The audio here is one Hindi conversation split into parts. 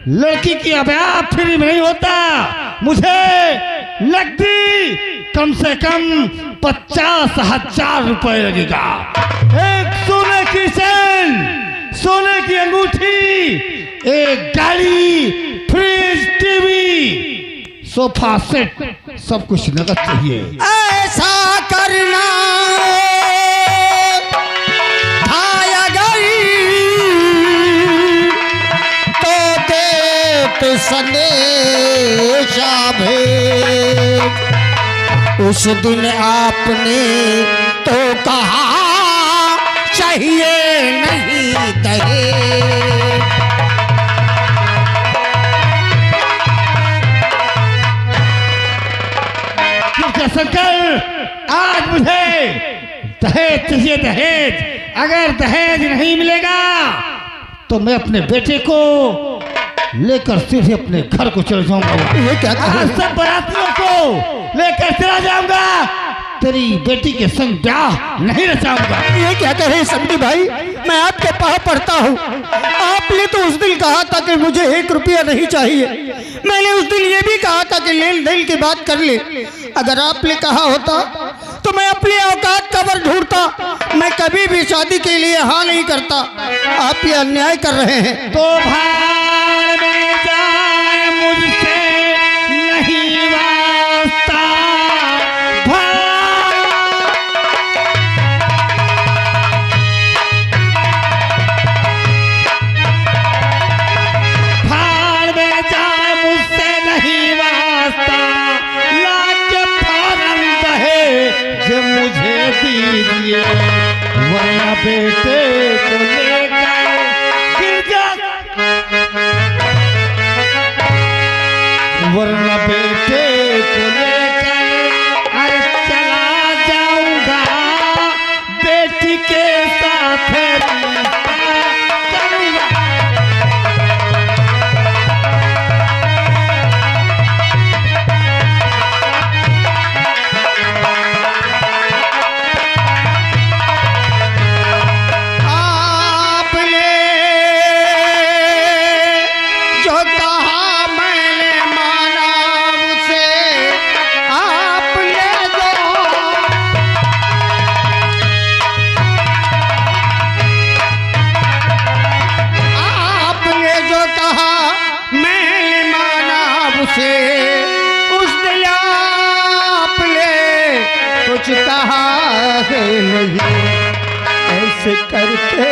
लड़की की ब्याह फ्री में नहीं होता, मुझे नकदी कम से कम 50,000 रुपए लगेगा। एक सोने की चेन, सोने की अंगूठी, एक गाड़ी, फ्रिज, टीवी, सोफा सेट, सब कुछ नकद चाहिए। ऐसा करना था अगर तो देते संदेशा भेंट। उस दिन आपने तो कहा चाहिए नहीं दहेज। शंकर, आज मुझे दहेज चाहिए, दहेज। अगर दहेज नहीं मिलेगा तो मैं अपने बेटे को लेकर सीधे अपने घर को चले जाऊंगा। ये क्या कह रहे हैं? सब बारातियों को लेकर चला जाऊंगा, तेरी बेटी के संग ब्याह नहीं रचाऊंगा। ये क्या कह रहे हैं समधी भाई, मैं आपके पाँव पड़ता हूँ। आपने तो उस दिन कहा था कि मुझे 1 रुपया नहीं चाहिए। मैंने उस दिन ये भी कहा था कि लेन देन की बात कर ले। अगर आपने कहा होता तो मैं अपनी औकात कबर ढूंढता। मैं कभी भी शादी के लिए हाँ नहीं करता। आप ये अन्याय कर रहे हैं। तो भाड़ में जाए, मुझसे नहीं वास्ता। भाड़ में जाए, मुझसे नहीं वास्ता। लाके फौरन दहेज मुझे दीजिए, वरना बेटे को लेकर गिरजा, वरना बेटे को लेकर चला जाऊंगा। बेटी के साथ करूंगा। आपने जो कहा मैंने माना उसे। आपने जो कहा मैंने माना उसे। उस दिन आपने कुछ कहा है नहीं। ऐसे करके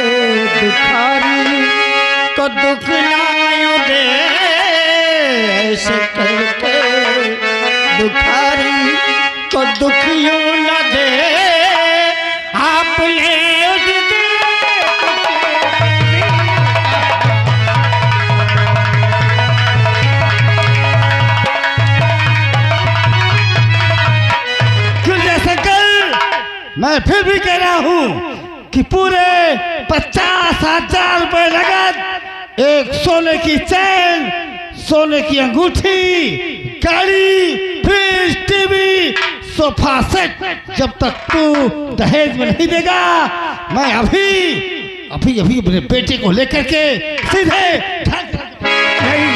दुखारी को दुख ना दे। ऐसे करके दुखारी को दुख यूं न दे। आपने उस दिन मैं फिर भी कह रहा हूँ कि पूरे 50,000 रुपए नगद, एक सोने की चैन, सोने की अंगूठी, गाड़ी, फ्रिज, टीवी, सोफा सेट, जब तक तू दहेज में नहीं देगा, मैं अभी अपने बेटे को लेकर के सीधे नहीं।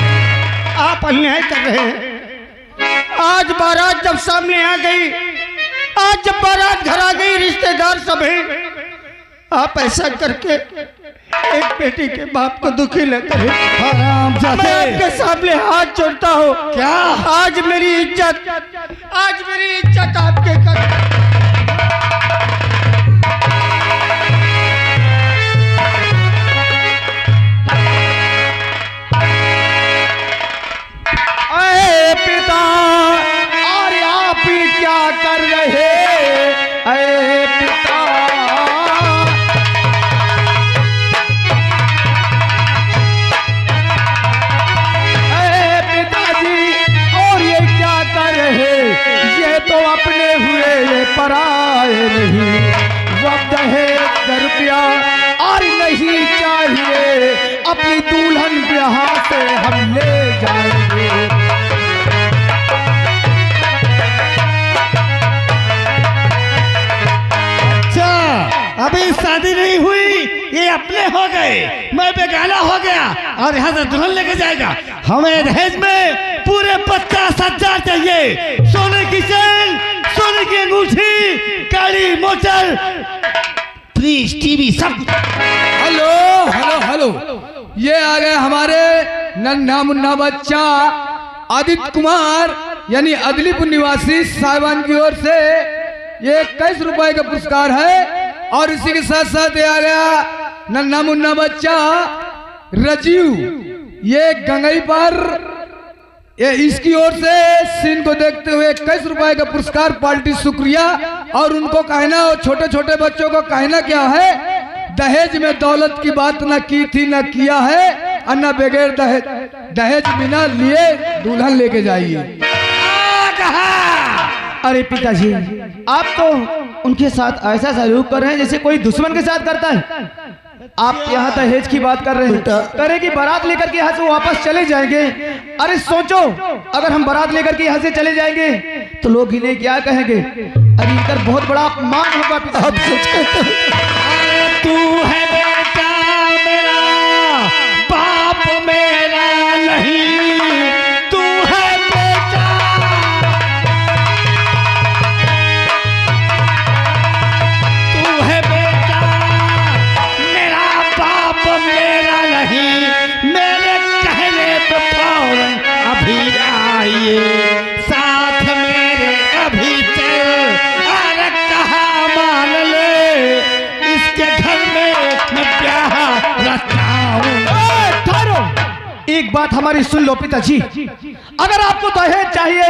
आप अन्याय कर रहे हैं। आज बारात जब सामने आ गई, आज जब बारात घर आ गई, रिश्तेदार सब हैं, आप ऐसा करके एक बेटी के बाप को दुखी न करें। मैं आपके सामने हाथ जोड़ता हूँ। क्या आज मेरी इज्जत आपके कर। पिता, और आप क्या कर रहे? अरे पिता, अरे पिताजी, और ये क्या कर रहे? ये तो अपने हुए, ये पराए नहीं। वक्त है रुपया और नहीं चाहिए, अपनी दुल्हन ब्याह से हम ले जाएंगे। अभी शादी नहीं हुई, ये अपने हो गए, मैं बेगाना हो गया और यहाँ से दुल्हन लेके जाएगा। हमें दहेज में पूरे 50,000 चाहिए, सोने की चेन, सोने की अंगूठी, गाड़ी, मोटर, फ्रिज, टीवी सब। हेलो हेलो हेलो, ये आ गए हमारे नन्हा मुन्ना बच्चा आदित्य कुमार यानी अदलीपुर निवासी साहिबान की ओर से ये 21 रुपए का पुरस्कार है। और इसी के साथ साथ ये आ गया नन्हा मुन्ना बच्चा रजीव, ये गंगई पर ये इसकी ओर से सीन को देखते हुए 21 रुपए का पुरस्कार पार्टी शुक्रिया। और उनको कहना और छोटे छोटे बच्चों को कहना क्या है, दहेज में दौलत की बात न की थी न किया है, और न बगैर दहेज बिना लिए दुल्हन लेके जाइए। अरे पिताजी, आप तो उनके साथ ऐसा सलूक कर रहे हैं जैसे कोई दुश्मन के साथ करता है। आप यहाँ दहेज की बात कर रहे हैं, करे कि बारात लेकर के यहाँ से वापस चले जाएंगे। अरे सोचो, अगर हम बारात लेकर के यहाँ से चले जाएंगे तो लोग इन्हें क्या कहेंगे? अरे इनका बहुत बड़ा अपमान होगा पिताजी। तू है बेटा मेरा, बाप मेरा नहीं, तू है बेटा, तू है बेटा मेरा, बाप मेरा नहीं, मेरे कहने पे फौरन अभी आइए, साथ मेरे अभी चल, अरे कहा मान ले, इसके घर में मैं ब्याह रचाऊं। एक बात हमारी सुन लो पिताजी, अगर आपको दहेज चाहिए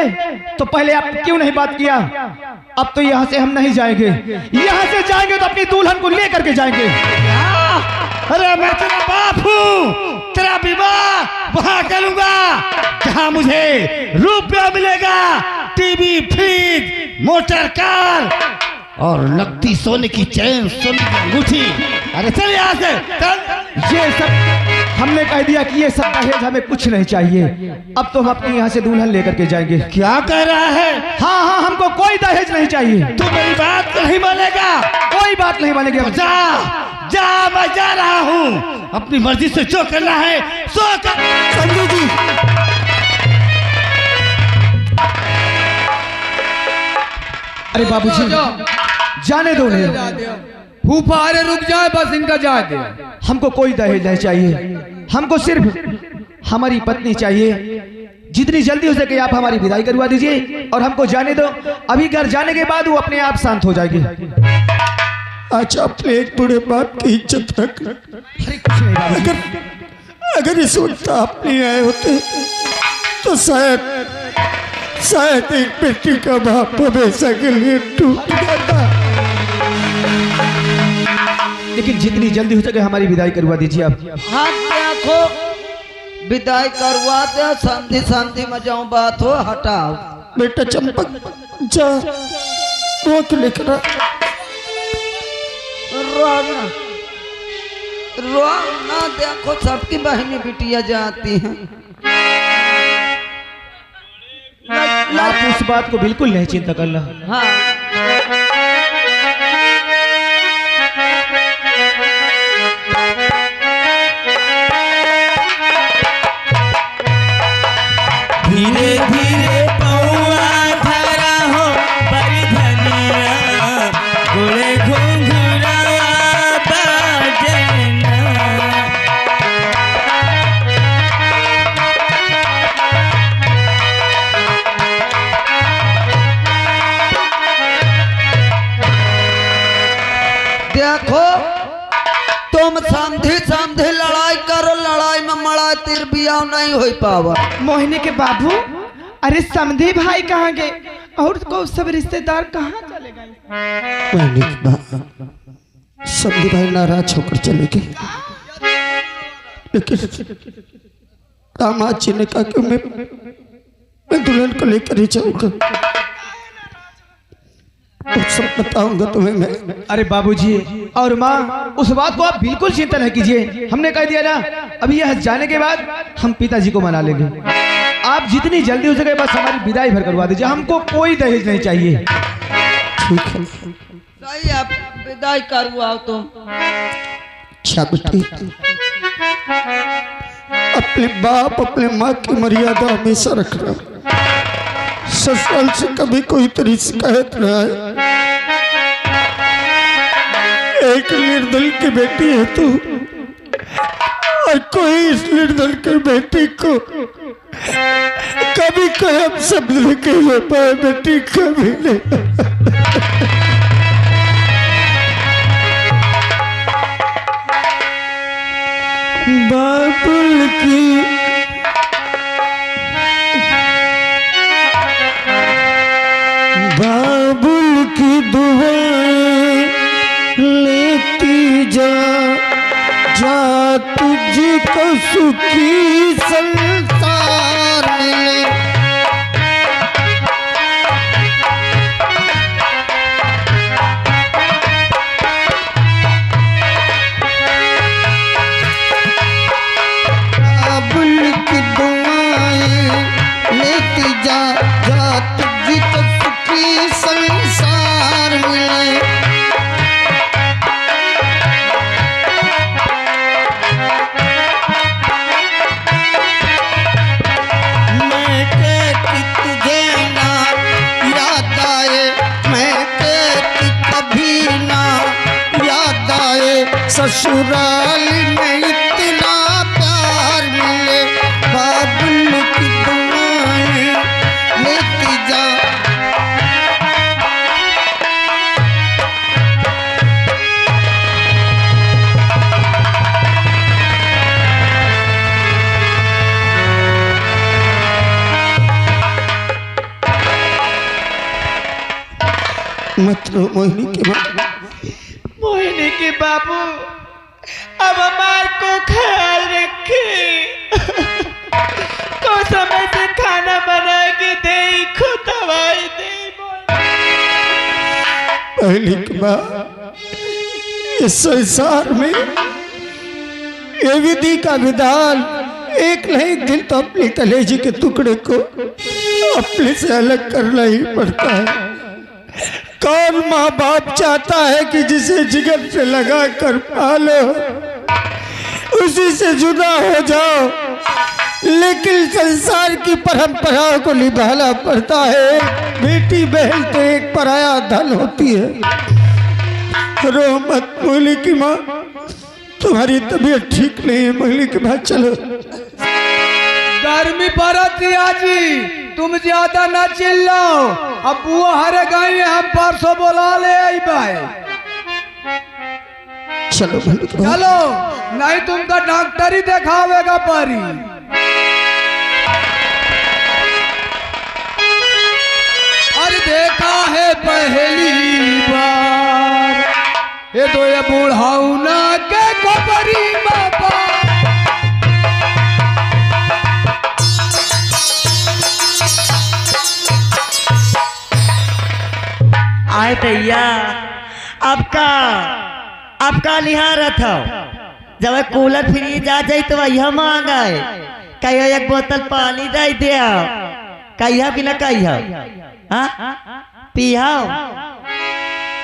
तो पहले आप क्यों नहीं बात किया? अब तो यहाँ से हम नहीं जाएंगे, यहाँ से जाएंगे तो अपनी दुल्हन को लेकर के जाएंगे। अरे मैं तेरा बाप हूँ, तेरा विवाह वहां करूंगा जहाँ मुझे रुपया मिलेगा, टीवी, फ्रिज, मोटर कार और लगती सोने की चेन, सोने की अंगूठी। अरे चल यहाँ से चल। ये सब हमने कह दिया कि ये सब दहेज हमें कुछ नहीं चाहिए। अब तो हम अपनी यहाँ से दुल्हन लेकर के जाएंगे। क्या कह रहा है? हाँ हाँ, हमको कोई दहेज नहीं चाहिए। तू मेरी बात नहीं मानेगा? कोई बात नहीं मानेगा। जा जा, मैं जा रहा हूँ, अपनी मर्जी से जो करना है सो कर। संजू जी, अरे बाबूजी जाने दो नहीं। फूफा अरे रुक जाए, बस इनका जा दे। हमको कोई दहेज नहीं चाहिए, हमको सिर्फ हमारी पत्नी चाहिए। जितनी जल्दी हो सके आप हमारी विदाई करवा दीजिए और हमको जाने दो। अभी घर जाने के बाद वो अपने आप शांत हो जाएगी। अच्छा, अपने एक बूढ़े बाप की इज्जत रख। अरे कुछ नहीं बाबूजी। अगर इस वक्त आप नहीं आए होते तो शायद एक बेटी का बाप हमेशा के लिए टूट जाता। लेकिन जितनी जल्दी हो सके हमारी विदाई करवा दीजिए आप। हाथ देखो, विदाई करवा दे, शांति शांति में जाऊं, बात हो, हटाओ। बेटा चंपक, जा रोक लेकर रो ना, देखो सबकी बहनी बिटिया जाती हैं। आप उस बात को बिल्कुल नहीं चिंता करना। हाँ, धीरे धीरे पौआ धरा हो बरधनिया, गोले घुंघरा बाजना। देखो तुम समझी समझी लड़ाई करो, लड़ाई में मड़ा तीर बिया नहीं हो पावा। मोहिनी के बाबू, अरे समधी भाई कहाँ गए और को सब रिश्तेदार कहाँ चले गए? समझी भाई नाराज होकर चले गए, लेकिन दामाद जी ने कहा कि मैं दुल्हन को लेकर ही जाऊंगा, तो सब बताऊंगा तुम्हें मैं। अरे बाबूजी और माँ, उस बात को आप बिल्कुल चिंता नहीं कीजिए। हमने कह दिया ना, अभी यह जाने के बाद हम पिताजी को मना लेंगे। आप जितनी जल्दी हो सके बस हमारी विदाई भर करवा दीजिए, हमको कोई दहेज नहीं चाहिए। ठीक है, सही, आप विदाई करवाओ तुम। अच्छा बेटी, अपने बाप अपने माँ की मर्यादा हमेशा रखना। ससुराल से कभी कोई तेरी शिकायत न आए। एक निर्दल की बेटी है तू, और कोई इस निर्दल की बेटी को कभी कोई हम शब्द नहीं कह पाए बेटी, कभी नहीं। बाबुल की दुआएं लेती जा तुझको सुखी संसार मिले। बाबुल की दुआएं लेती जा तुझको सुखी संसार मिले। ससुराल में इतना प्यार मिले। बाबुल की दुआएं लेती जा। मत रो मोहिनी के बाबू। मोहिनी के बाबू अब हमार को ख्याल रखे। को समय से खाना बना के दे, खुद दवाई दे। पहली के बाद इस संसार में ये विधि का विधान एक न एक दिन तो अपने कलेजे के टुकड़े को अपने से अलग करना ही पड़ता है। कौन माँ बाप चाहता है कि जिसे जिगर से लगा कर पालो उसी से जुदा हो जाओ, लेकिन संसार की परंपराओं को निभाना पड़ता है। बेटी बहन तो एक पराया धन होती है। रो मत मोहिनी की माँ, तुम्हारी तबीयत ठीक नहीं है। मोहिनी की माँ चलो। गर्मी पड़ती आजी, तुम ज्यादा ना चिल्लाओ। अब वो हरे गए हम परसों बोला ले आई भाई। चलो चलो, नहीं तुमका डॉक्टर ही दिखावेगा परी। अरे देखा है पहली बार ये तो ये बूढ़ाऊ ना के खबरी बाबा। आए भैया, आपका निहारत हो। जब कूलर फ्रीज आ जाए तो वह मांग आए, कहियो एक बोतल पानी दे दिया, कहिया कि ना कहिया पिया।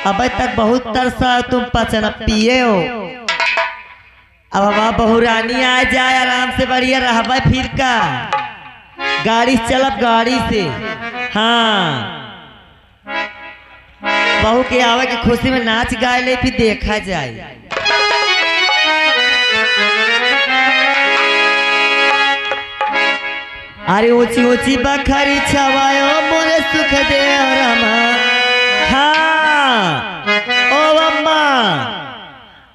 अब तक बहुत तरसा तुम पचना पिए हो। अब हमारा बहुरानी आ जाए आराम से बढ़िया रहबा। फिर का गाड़ी चलब गाड़ी से। हाँ, बहू के आवे की खुशी में नाच गाए ले, फिर देखा जाए। अरे ऊंची ऊंची बखरी छवायो मोरे सुख देव रमा। हाँ ओ अम्मा,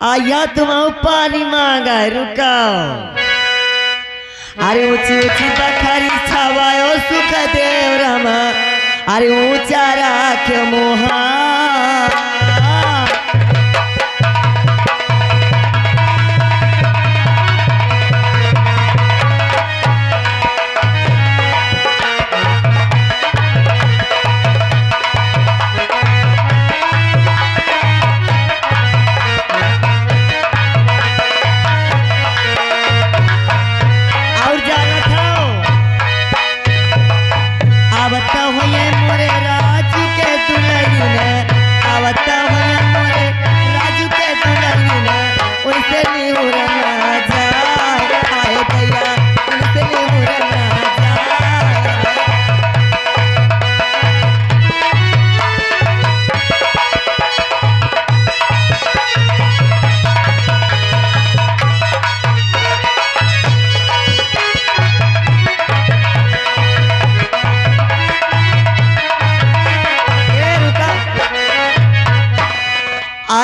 आया तुम पानी मांगा, रुकाओ। अरे ऊंची ऊंची बखरी छवायो सुख देव रमा। अरे ऊंचा राख मोहा। और जाना था आवता हुए मोरे राज के दुलही ने आवत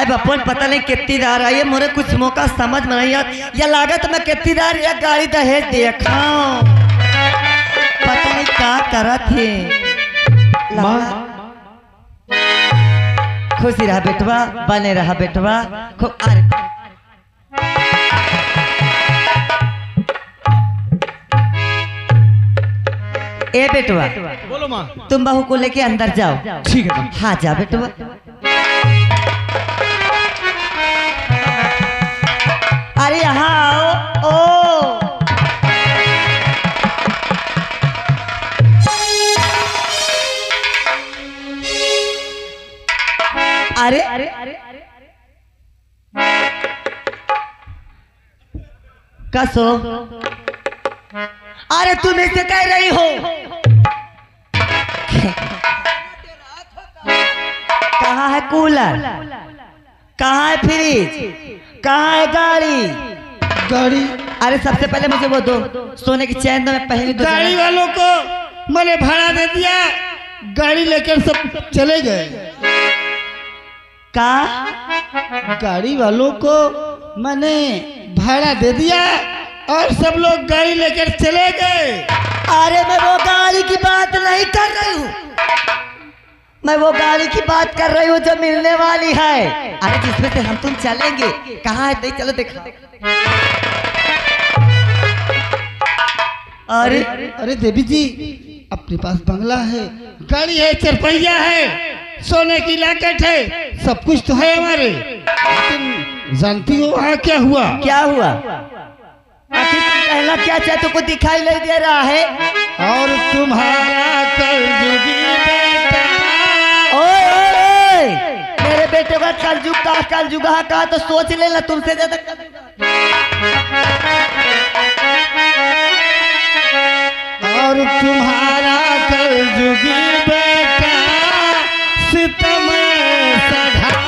आए बपन पता नहीं कितनी दार आई है मोरे कुछ मौका समझ में नहीं आता या लागत मैं कितनी दार या गाड़ी दहेज देखा पता नहीं क्या करा थे खुशी रहा बेटवा बने रहा बेटवा खूब अरे ए बेटवा बोलो माँ। तुम बहू को लेके अंदर जाओ। ठीक है माँ। हाँ जा बेटवा। अरे यहाँ आओ ओ अरे कसो अरे तुम इसे कह रही हो कहाँ है कूलर कहाँ है फ्रिज कहाँ है गाड़ी अरे सबसे पहले मुझे वो दो सोने की चैन दो मैं पहली दो गाड़ी वालों को मैंने भाड़ा दे दिया गाड़ी लेकर सब चले गए का गाड़ी वालों को मैंने भाड़ा दे दिया और सब लोग गाड़ी लेकर चले गए। अरे मैं वो गाड़ी की बात नहीं कर रही हूँ मैं वो गाड़ी की बात कर रही हूँ जो मिलने वाली है अरे जिसमें से हम तुम चलेंगे कहाँ है नहीं चलो देखो अरे अरे देवी जी अपने पास बंगला है गाड़ी है चरपहिया है सोने की लाकेट है सब कुछ तो है हमारे लेकिन जानती हो वहाँ क्या हुआ आखिर तुम कहना क्या चाहते हो कुछ दिखाई नहीं दे रहा है और तुम्हारा कलजुगी बेटा ओए ओए ओए मेरे बेटे का कलजुग कहा तो सोच लेना तुमसे ज्यादा और तुम्हारा कलजुगी बेटा सितम सधाया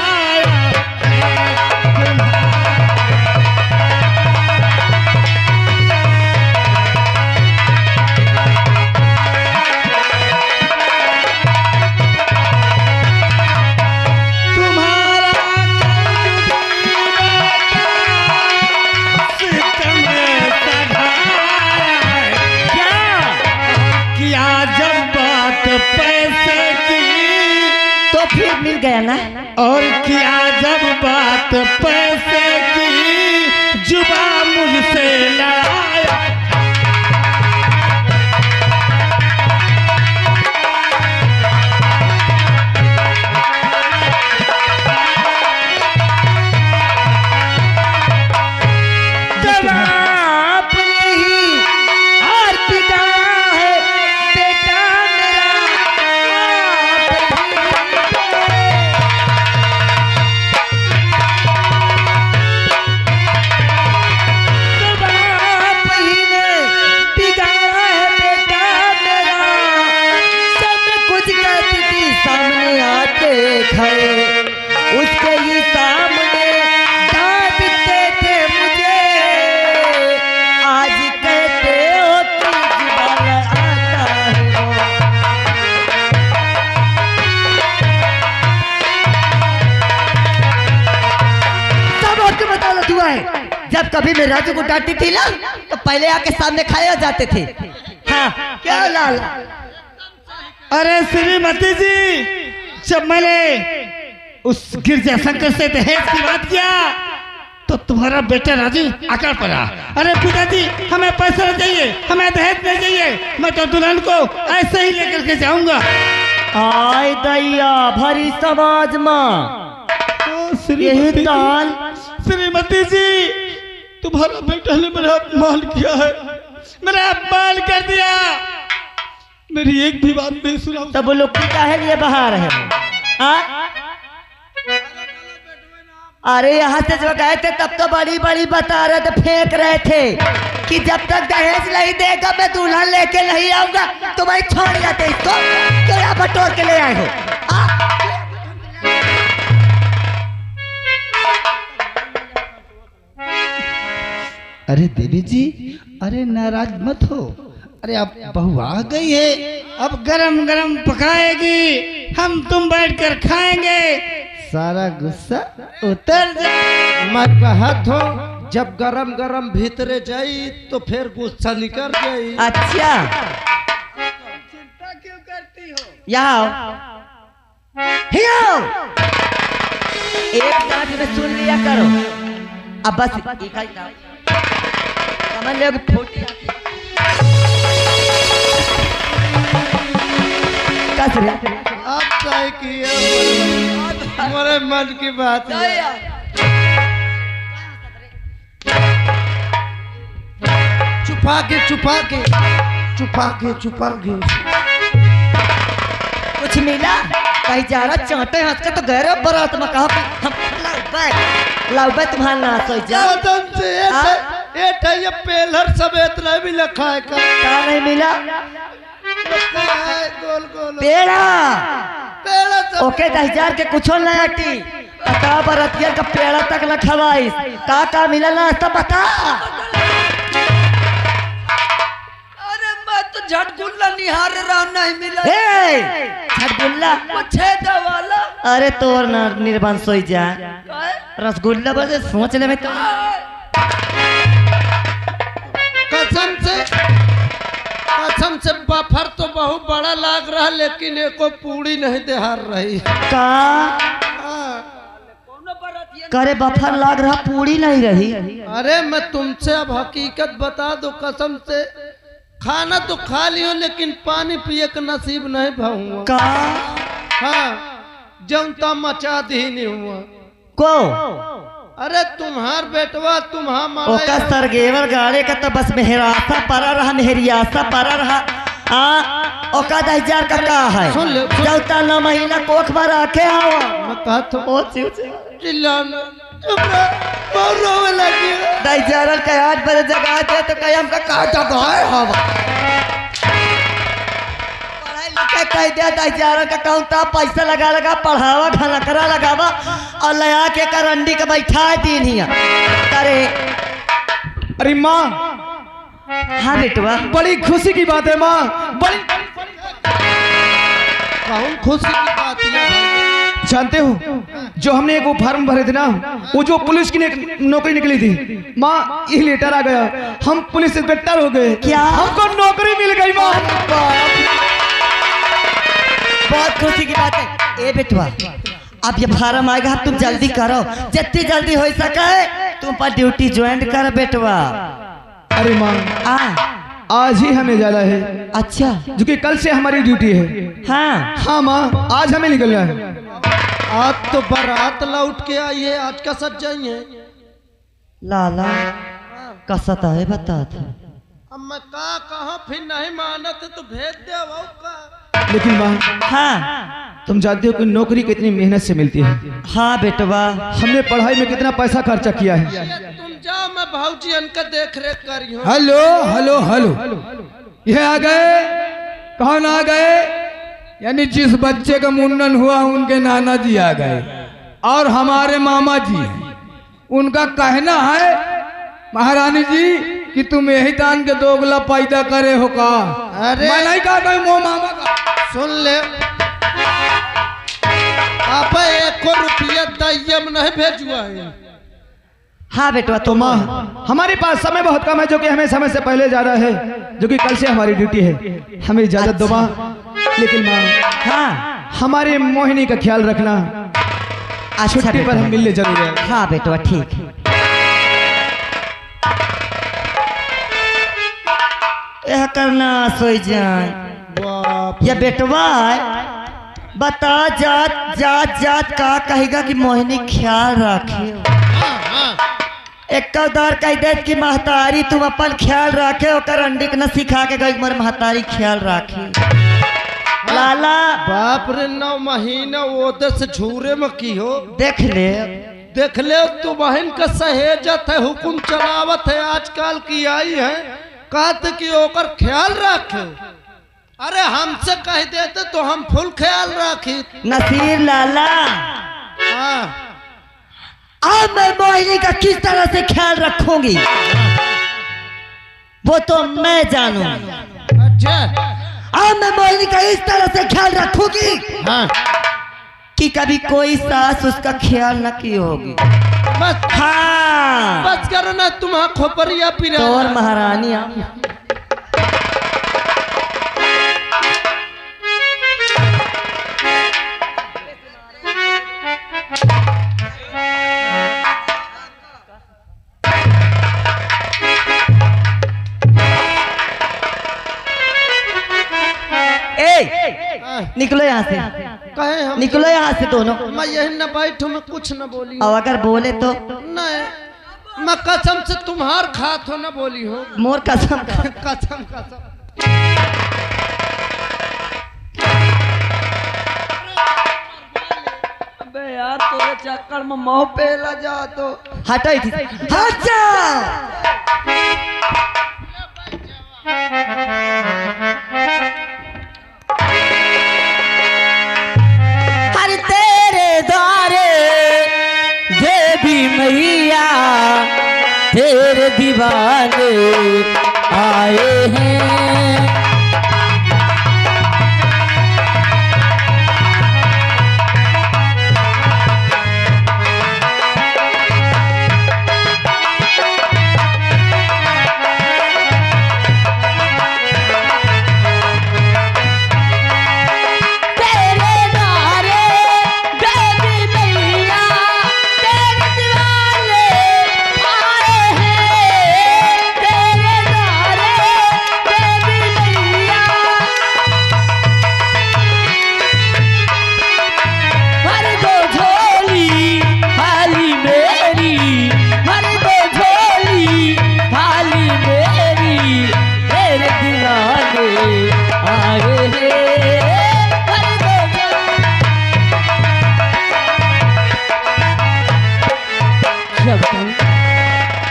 मिल गया ना और किया जब बात पैसे की जुबा मुझसे लड़ाया जब आपने ही और पिता है बेटा मेरा खड़े उसके ही सामने डांटते थे मुझे आज कहते हो कि जुबान आता है सब आपको बताना हुआ है जब कभी मैं राजू को डांटती थी ना तो पहले आके सामने खाए जाते थे हाँ क्या लाल अरे श्रीमती जी जब मैंने उस गिरजा शंकर से दहेज की बात किया तो तुम्हारा बेटा राजू आकर पड़ा अरे पिताजी हमें पैसा नहीं चाहिए हमें दहेज नहीं चाहिए मैं तो दुल्हन को ऐसे ही लेकर के जाऊंगा आय दैया भरी समाज माँ यही ताल श्रीमती जी तुम्हारा बेटा ने मेरा अपमान किया है मेरा अपमान कर दिया मेरी एक भी बात नहीं सुना तब वो लोग की काहे लिए बाहर है अरे यहाँ से जब गए थे तब तो बड़ी बड़ी बता रहे थे फेंक रहे थे कि जब तक दहेज नहीं देगा मैं दुल्हन लेके नहीं आऊंगा तो भाई छोड़ जाते इसको क्यों यहाँ बटोर के ले आए हो अरे देवी जी अरे नाराज मत हो अरे अब बहू आ गई है अब गरम गरम पकाएगी हम तुम बैठकर खाएंगे सारा गुस्सा उतर जा। मैं कहत हो जब गरम गरम भीतरे जाई तो फिर गुस्सा निकल जाई। अच्छा यहाँ आओ। यहाँ आओ। एक डांट में सुन लिया करो। अब बस एक ही डांट। समझ लो कि फूटी कस रे। अब तय किया हमारे मन की बात है। छुपा के कुछ मिला कहीं जा रहा चाहते हंस के तो गहरे बरात में कहा हम लाउबे तुम्हारा नाश हो जा। कदम से ये पेलर समेत नहीं भी लिखा है क्या नहीं मिला गोल पेड़ा ओके 10,000 के कुछ नहीं हटी। बता बरतिया का पेड़ा तक न खवाइस का मिला नाश्ता बता। अरे मैं तो झटगुल्ला निहार रहा नहीं मिला। झटगुल्ला छेद वाला। अरे तोर ना निर्बंध सोई जा रसगुल्ला बजे सोच ले में तो कसम से बफर तो बहुत बड़ा लाग रहा लेकिन एको पूरी नहीं देहार रही। का करे बफर लाग रहा पूरी नहीं रही। अरे मैं तुमसे अब हकीकत बता दो कसम से खाना तो खा लियो लेकिन पानी पिए का नसीब नहीं भाऊंगा। का हाँ जनता मचा दी नहीं हुआ को अरे तुम्हार बेटवा ओका सरगेवर गाड़े का तो बस मेहरासा परा रहा मेहरियासा परा रहा। ओका 10,000 का है सुन ले चौथा 9 महीना कोख में रखे हवा मैं कहता हूँ चिल्लाना बहुत रोवे लगी। 10,000 का 8 बजे जगह दे तो कहीं हमका का जगह है हवा कह दिया 10,000 का कहता पैसा लगा पढ़ावा खाना करा लगावा और लया के करंडी के बैठा दिन ही करे। अरे माँ हाँ बेटवा बड़ी खुशी की बात है माँ। बड़ी कौन खुशी की बात है? जानते हो जो हमने एक वो फार्म भरे थे ना वो जो पुलिस की नौकरी निकली थी माँ ये लेटर आ गया हम पुलिस इंस्पेक्टर हो गए। क्या हमको नौकरी मिल गई माँ। बहुत खुशी की बात है। ए बेटवा अब ये फार्म आएगा तुम जल्दी करो जितनी जल्दी हो सके तुम पर ड्यूटी ज्वाइन कर बेटवा। अरे माँ आज ही हमें जाना है। अच्छा जो कि कल से हमारी ड्यूटी है। हाँ हाँ माँ आज हमें निकलना है। आज तो बारात लौट के आई है आज का सज जाइए। लाला कसता है बता था। अब मैं कहा फिर नहीं मानत तो भेज दे का। लेकिन माँ हाँ तुम जानते हो कि नौकरी कितनी मेहनत से मिलती है। हाँ बेटवा हमने पढ़ाई में कितना पैसा खर्चा किया है। तुम जाओ मैं भाऊजी इनका देख रेख करी हूँ। हेलो हेलो हेलो ये आ गए कौन आ गए? यानी जिस बच्चे का मुंडन हुआ उनके नाना जी आ गए और हमारे मामा जी हैं। उनका कहना है महारानी जी कि तुम यही दान के दोगला पैदा करे हो का। अरे मैं नहीं कहा कहीं मो मामा का। सुन ले आप 1 रुपया दैयम नहीं भेजुआ है। हाँ बेटवा तो माँ हमारे पास समय बहुत कम है जो कि हमें समय से पहले जाना है जो कि कल से हमारी ड्यूटी है। हमें इजाजत दो माँ। लेकिन माँ हाँ हमारे मोहिनी का ख्याल रखना। छुट्टी पर हम मिलने जरूर है। हाँ बेटवा ठीक है। यह करना सोई जाए या बेटवा बता जात जात जात का कहेगा कि मोहिनी ख्याल रखे। एक उदार कह दे कि महतारी तुम अपन ख्याल रखे और अंडी के न सिखा के गई मोर महतारी ख्याल रखे। लाला बाप रे 9 महीना वो 10 झूरे में की हो। देख ले तू बहन का सहेजत है हुकुम चलावत है आजकल की आई है कहते कि ओकर ख्याल रखे। अरे हमसे कह देते तो हम फुल ख्याल रखी। नसीर लाला अब मैं मोहिनी का किस तरह से ख्याल रखूंगी वो तो मैं जानूंगी। अच्छा अब मैं मोहिनी का इस तरह से ख्याल रखूंगी हाँ। कि कि कभी कोई सास उसका ख्याल न की होगी। बस हाँ बस करो ना, तुम खोपरिया पिरा तो और महारानी निकलो यहाँ से, कहे हम निकलो यहाँ से दोनों। मैं यही न बैठू, मैं कुछ न बोली और अगर बोले तो नहीं, मैं कसम से तुम्हार खात हो न बोली हो। मोर कसम कसम कसम। अबे यार तोरे चक्कर में मुंह पे ला जा तो हटा ही थी। हट जा। हर तेरे द्वारे देवी मैया तेरे दीवाने आए हैं।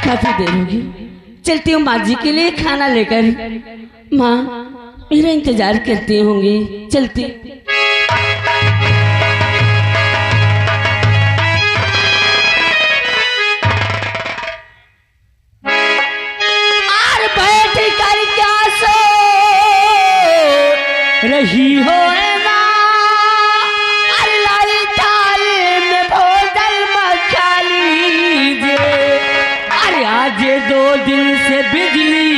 काफी देर होगी, चलती हूँ माँ जी के लिए खाना लेकर। माँ मेरा इंतजार करती होंगी, चलती। और बैठ कर क्या सो रही हो ये 2 दिन से बिजली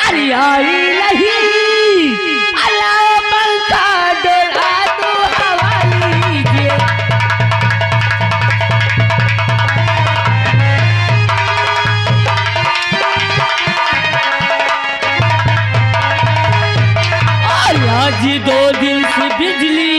अरे आई नहीं, अल्लाह पंखा डोला दो हवा लीजिए। और आज 2 दिन से बिजली